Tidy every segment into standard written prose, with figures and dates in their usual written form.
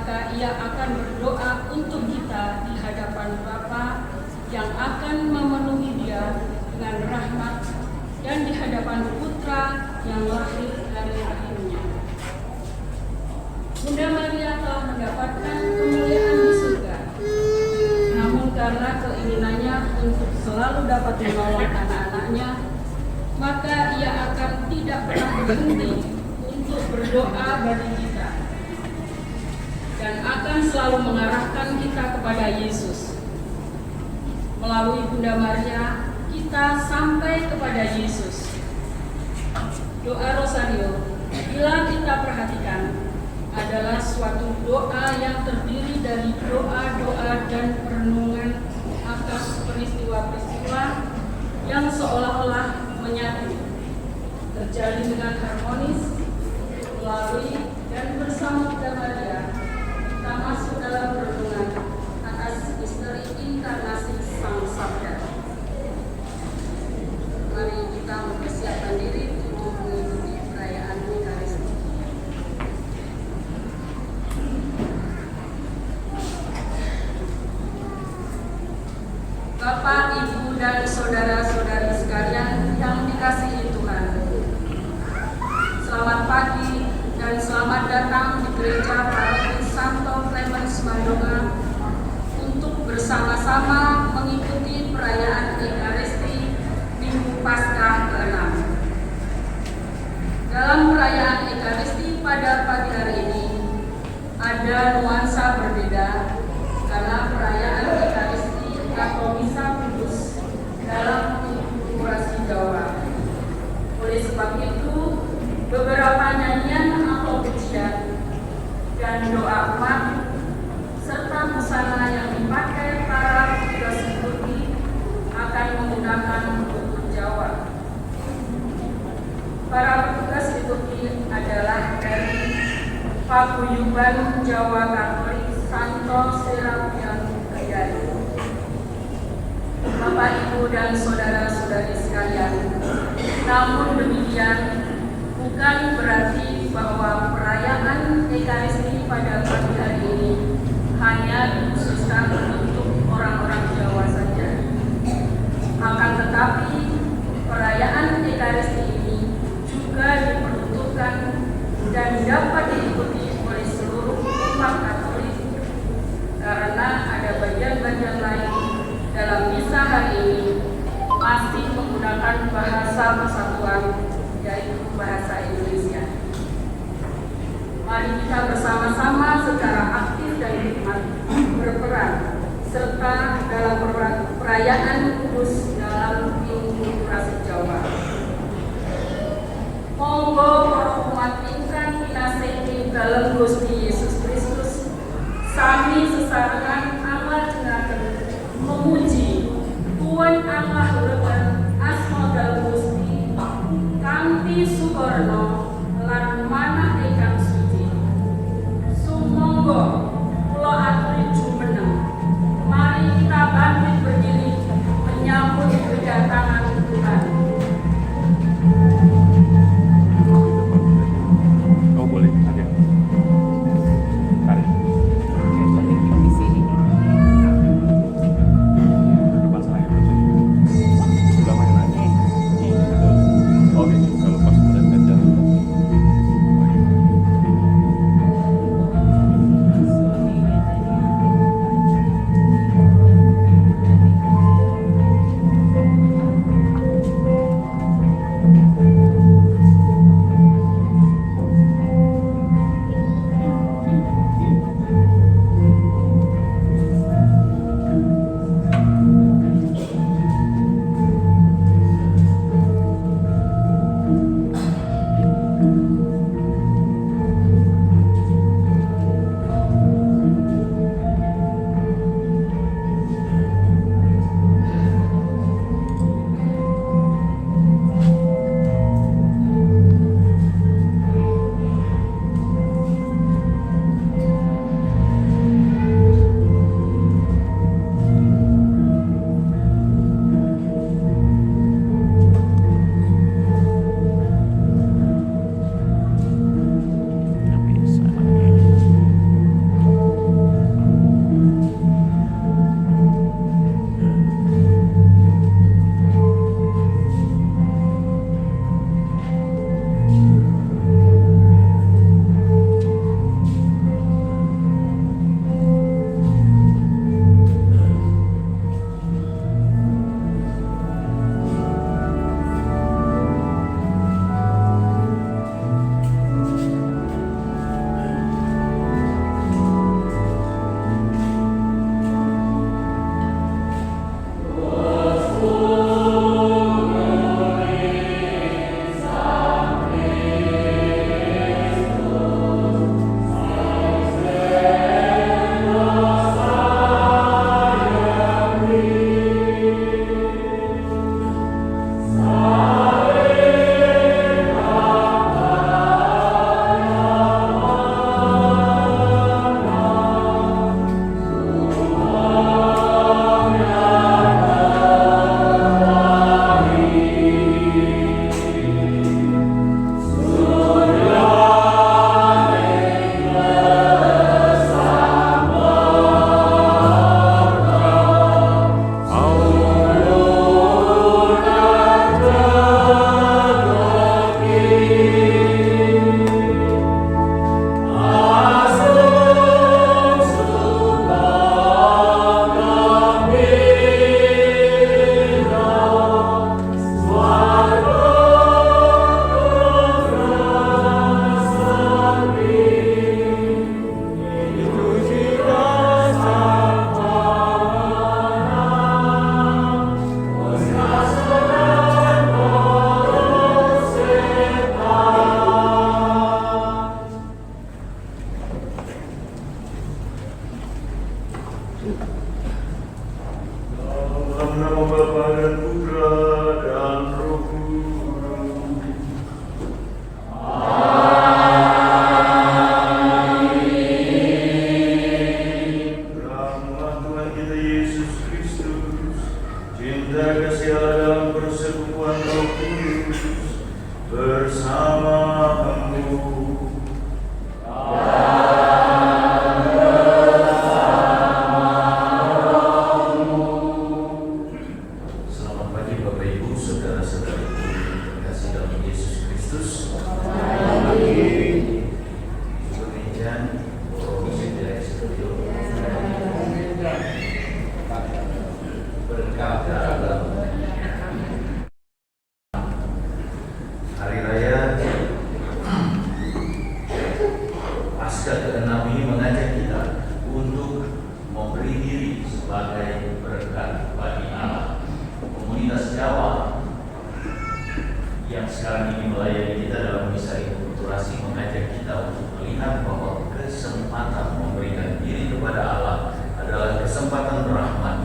maka ia akan berdoa untuk kita di hadapan Bapa yang akan memenuhi dia dengan rahmat dan di hadapan Putra yang lahir dari rahimnya. Bunda Maria telah mendapatkan kemuliaan di surga, namun karena keinginannya untuk selalu dapat menolong anak-anaknya, maka ia akan tidak pernah berhenti untuk berdoa bagi kita dan akan selalu mengarahkan kita kepada Yesus. Melalui Bunda Maria, kita sampai kepada Yesus. Doa Rosario, bila kita perhatikan, adalah suatu doa yang terdiri dari doa-doa dan perenungan atas peristiwa-peristiwa yang seolah-olah menyatu, terjalin dengan harmonis, melalui dan bersama Bunda Maria, kita masuk dalam perenungan atas misteri inkarnasi Sang Sabda. Mari kita mempersiapkan diri untuk mengikuti perayaan Ekaristi. Bapak, Ibu, dan saudara-saudari sekalian yang dikasihi Tuhan, selamat pagi dan selamat datang di Gereja Paroki Santo Clemens Mandonga untuk bersama-sama mengikuti perayaan Ekaristi Minggu Paskah ke-6. Dalam perayaan Ekaristi pada pagi hari ini ada nuansa berbeda karena perayaan Ekaristi atau misa kudus dalam kulturasi Jawa. Oleh sebab itu, beberapa nyanyian atau pujian dan doa umat serta busana yang dipakai para petugas liturgi akan menggunakan kultur Jawa. Para petugas liturgi adalah dari Paguyuban Jawa Katolik Santo Serapian Kedari. Bapak, Ibu, dan saudara-saudari sekalian, namun demikian bukan berarti bahwa perayaan Ekaristi pada pagi hari ini hanya dikhususkan untuk orang-orang Jawa saja. Akan tetapi, perayaan Ekaristi ini juga diperuntukkan dan dapat diikuti oleh seluruh umat Katolik karena ada bagian-bagian lain dalam misa hari ini masih menggunakan bahasa persatuan, yaitu bahasa Indonesia. Mari kita bersama-sama secara aktif dan hikmat berperan serta dalam perayaan kudus dalam inkulturasi Jawa. Monggo para umat ingkang kinasih dalem Gusti Yesus Kristus sami sesarengan amlajengaken memuji Tuhan Allah Leban asma dalem Gusti kanthi sukorno lan manah ingkang suci. Sumangga kula aturi jumeneng, mari kita bangkit berdiri menyambut kedatangan Tuhan. Oh boleh, ada. Tarik. Dalam nama Bapa dan Putra dan Roh Kudus. Rahmat Tuhan kita Yesus Kristus, cinta kasih Allah dalam persekutuan Roh Kudus bersamamu. Selamat pagi Bapak Ibu, saudara-saudariku yang terkasih dalam Yesus Kristus. Hari Raya Pasca ke-6 ini mengajak kita untuk memberi diri sebagai berkat bagi Allah. Komunitas Jawa yang sekarang ini melayani kita dalam misa inkulturasi mengajak kita untuk melihat bahwa kesempatan memberikan diri kepada Allah adalah kesempatan rahmat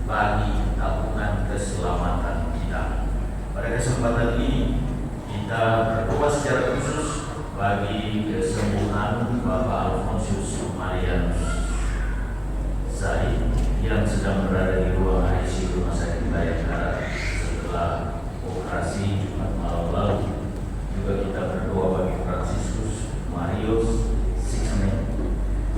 bagi tabungan keselamatan kita. Pada kesempatan ini kita berdoa secara khusus bagi kesembuhan Bapak Alfonsius Marianus Zaid yang sedang berada di ruang ICU Rumah Sakit Bayangkara setelah operasi Jumat malam lalu. Juga kita berdoa bagi Franciscus Marius Sixmen,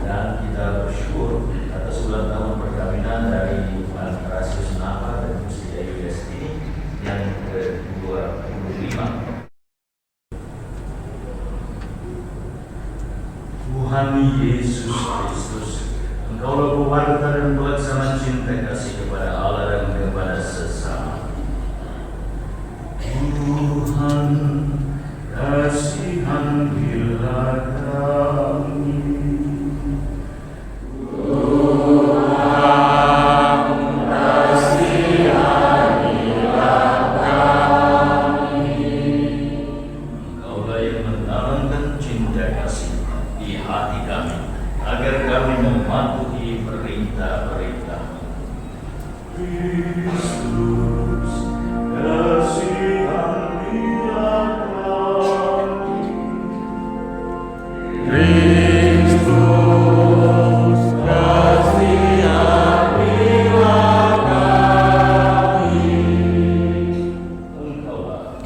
dan kita bersyukur atas ulang tahun perkawinan dari Pak Rasius Napa dan Mustia Yudhistini yang ke-25. Tuhan Yesus Kristus, Engkaulah pewarta dan pelaksana cinta kasih kepada Allah dan kepada sesama. Tuhan, kasihanilah kami. Engkaulah yang menanamkan cinta kasih di hati kami, agar kami mematuhi perintah-perintah-Mu. Kristus, kasihanilah kami. Kristus, kasihanilah kami. Engkaulah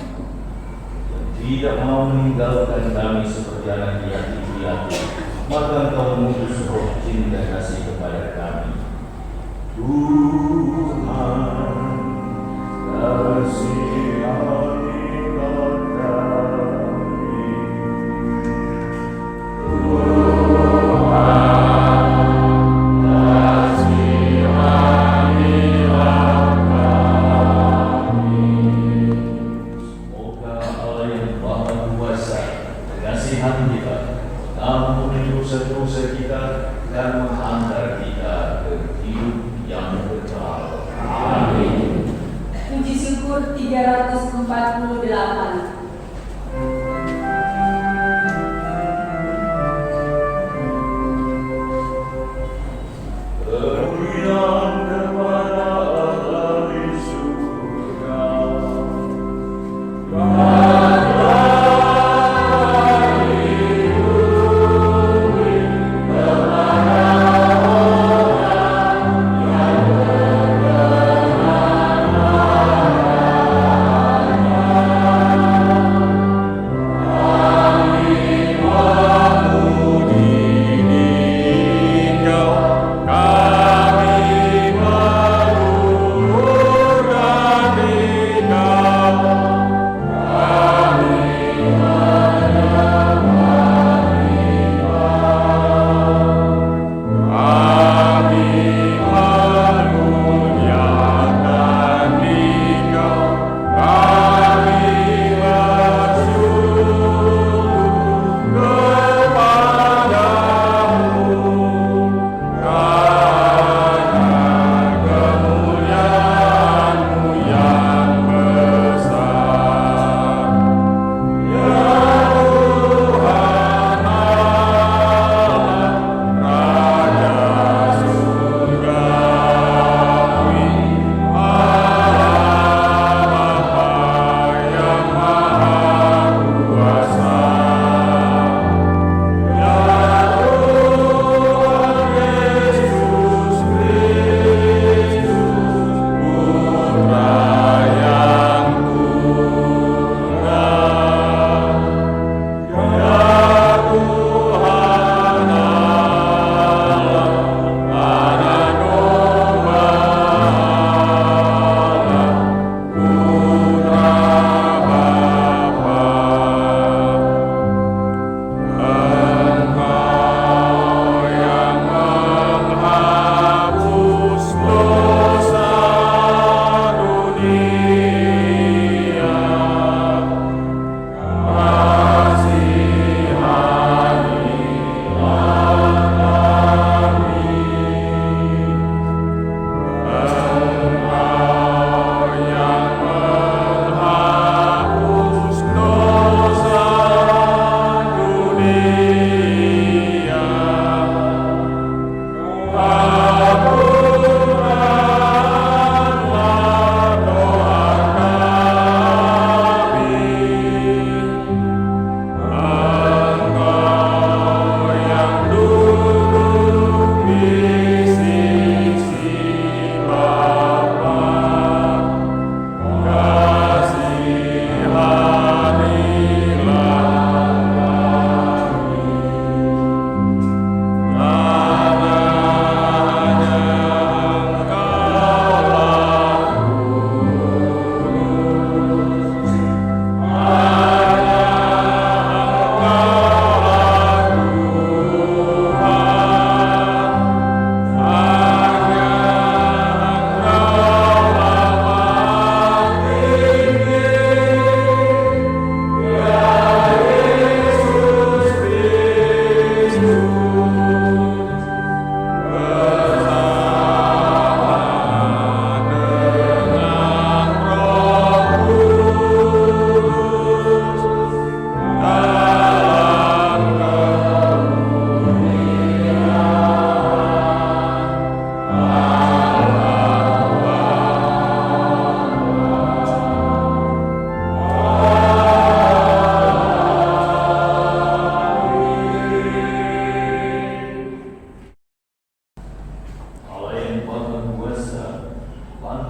yang tidak mau meninggalkan kami seperti anak yatim-piatu, maka Engkau mengutus roh cinta kasih kepada kami. Tuhan, kasihanilah kami. Tuhan, kasihanilah kami. Semoga Allah yang Maha Kuasa kasihan kita, mengampuni dosa-dosa kita, dan menghantar kita ke hidup yang kekal. Amin. Puji syukur 348. Kemuliaan kepada Allah di surga.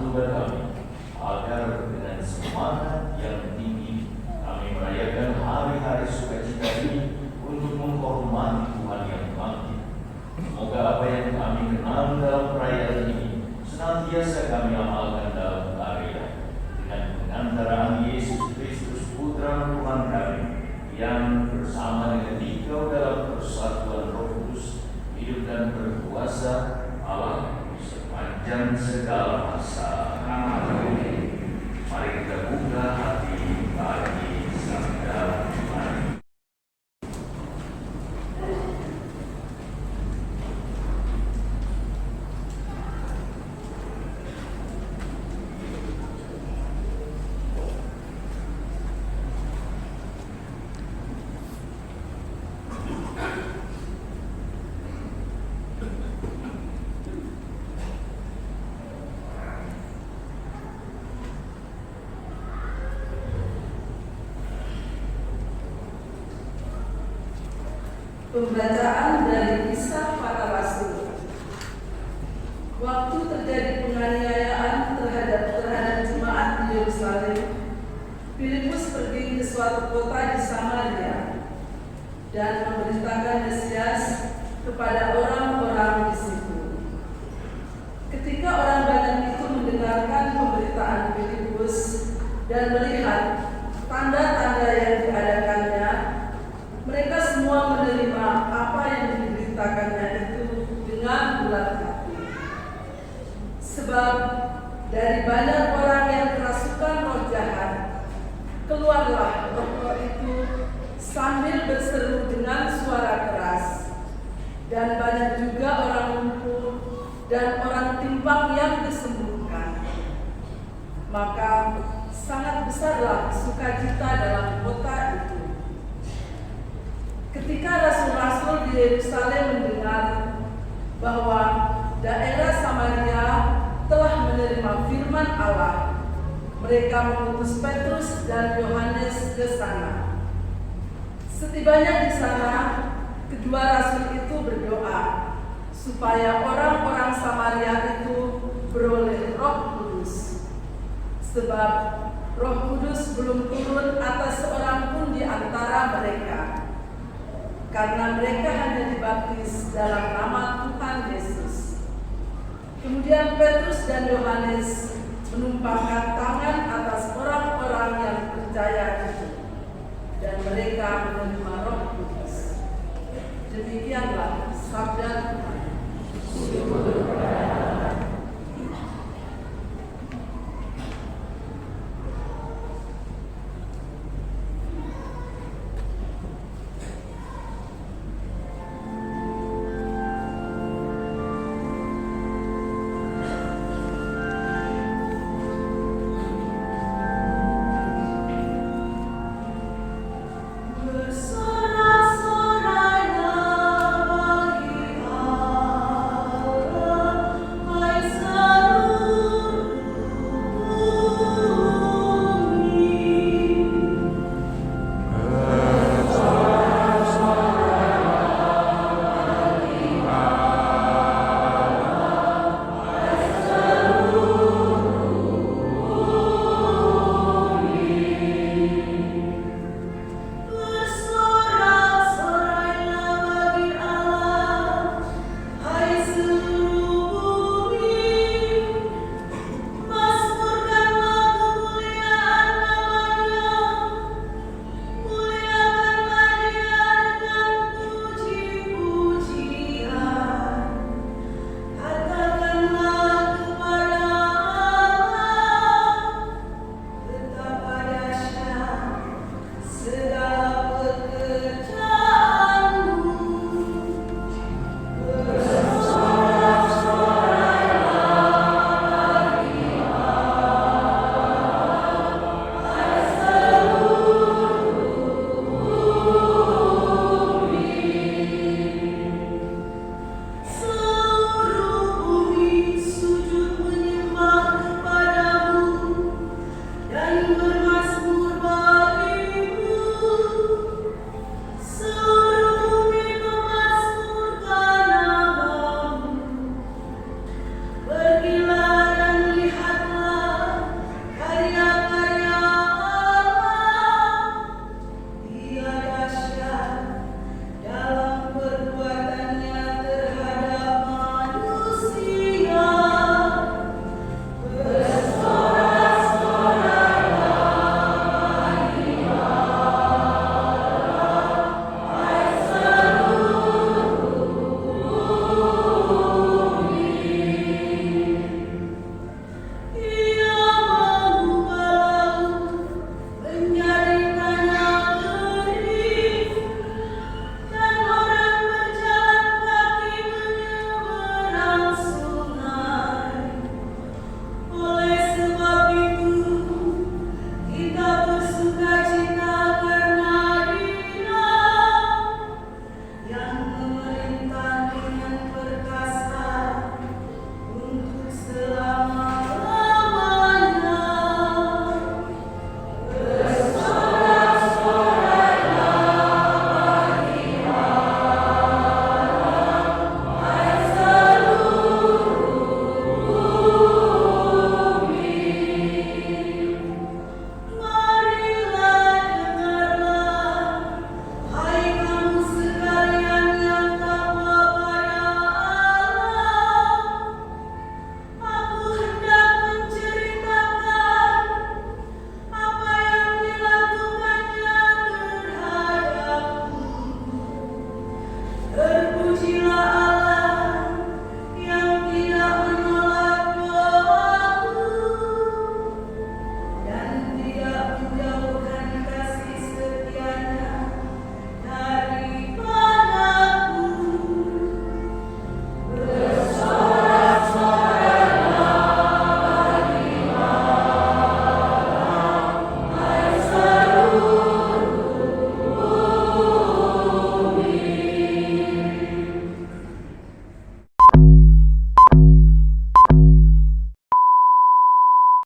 tugas kami, agar dengan semangat yang tinggi kami merayakan hari-hari sukacita ini untuk menghormati Tuhan yang bangkit. Semoga apa yang kami kenal dalam perayaan ini senantiasa kami amalkan dalam karya dengan pengantaraan Yesus Kristus Putra Tuhan kami, yang bersama dengan Dikau dalam persatuan Roh Kudus hidup dan berkuasa Allah sepanjang segala masa. Amin. Mari kita buka hati bagi sabda Tuhan. Pembacaan dari Kisah Para Rasul. Waktu terjadi penganiayaan terhadap jemaat di Yerusalem, Filipus pergi ke suatu kota di Samaria dan memberitakan Mesias kepada orang-orang di situ. Ketika orang banyak itu mendengarkan pemberitaan Filipus dan melihat tanda-tanda yang diadakannya, mereka semua menerima apa yang diberitakannya itu dengan bulat hati. Sebab dari banyak orang yang kerasukan roh jahat, keluarlah roh itu sambil berseru dengan suara keras. Dan banyak juga orang lumpuh dan orang timpang yang disembuhkan. Maka sangat besarlah sukacita dalam kota itu. Ketika rasul-rasul di Yerusalem mendengar bahwa daerah Samaria telah menerima firman Allah, mereka mengutus Petrus dan Yohanes ke sana. Setibanya di sana, kedua rasul itu berdoa supaya orang-orang Samaria itu beroleh Roh Kudus, sebab Roh Kudus belum turun atas seorang pun di antara mereka, karena mereka hanya dibaptis dalam nama Tuhan Yesus. Kemudian Petrus dan Yohanes menumpangkan tangan atas orang-orang yang percaya itu, dan mereka menerima Roh Kudus. Demikianlah sabda Tuhan.